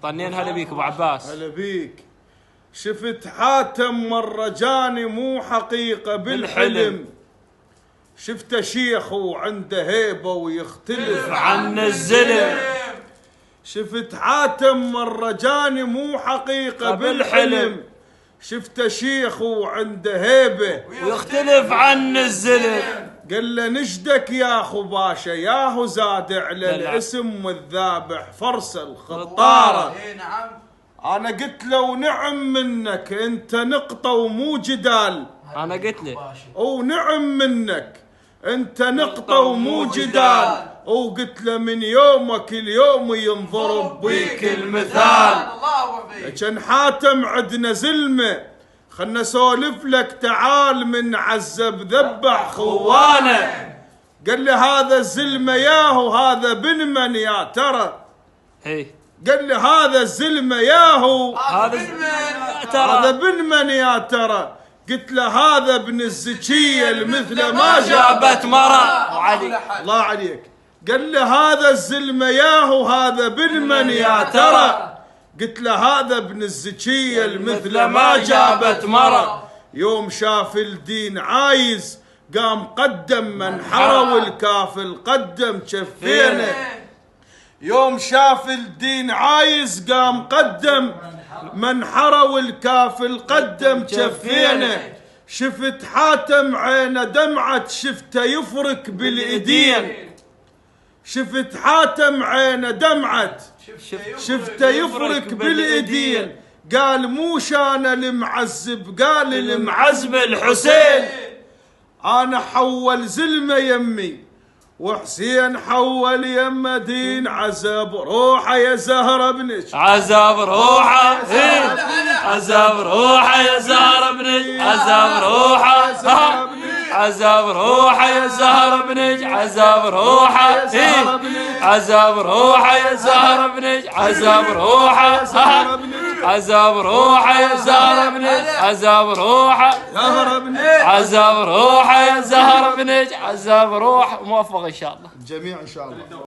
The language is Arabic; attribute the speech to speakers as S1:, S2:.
S1: طنين هلا بيك ابو عباس.
S2: هلا بيك. شفت حاتم مرة جاني مو حقيقة بالحلم، شفته شيخ وعنده هيبة ويختلف
S1: عن الزلم.
S2: شفت حاتم مرة جاني مو حقيقة بالحلم، شفته شيخ وعنده هيبة
S1: ويختلف عن الزلم.
S2: قال له نشدك يا اخو باشا، ياهو زاد على الاسم والذابح فرس الخطارة. انا قلت له نعم منك انت نقطة ومو جدال.
S1: انا قلت له
S2: ونعم منك انت نقطة ومو جدال. وقلت له من يومك اليوم ينضرب بيك المثال. كان حاتم عدنا زلمة، خلنا سولف لك تعال من عذب ذبح خوانه. قال لي هذا الزلمة ياهو هذا بن من يا ترى. قال لي هذا الزلمة ياهو هذا بن من يا ترى. قلت له هذا ابن الزكية المثل ما جابت مرة. الله عليك. قال لي هذا الزلمة ياهو هذا بن من يا ترى. قلت له هذا ابن الزكية المثل ما جابت مرة. يوم شاف الدين عايز قام قدم من حرى والكافل قدم شفينه. يوم شاف الدين عايز قام قدم من حرى والكافل قدم شفينه. شفت حاتم عينه دمعت شفته يفرك بالايدين. شفت حاتم عينه دمعت شفته يفرك بالايدين. قال مو شان المعذب قال المعذب الحسين. انا حول زلمه يمي وحسين حول يم دين. عذب روحه يا زهره بنج
S1: عذب روحه عذب روحه يا زهره بنج عذب روحه عذب روحه يا زهره بنج عذب روحه عذب روحه يا زهره بنج عذب روحه عذب روحه يا زهره بنج عذب روحه عذب روحه يا زهره بنج عذب روحه. موفق ان شاء الله.
S2: جميع ان شاء الله.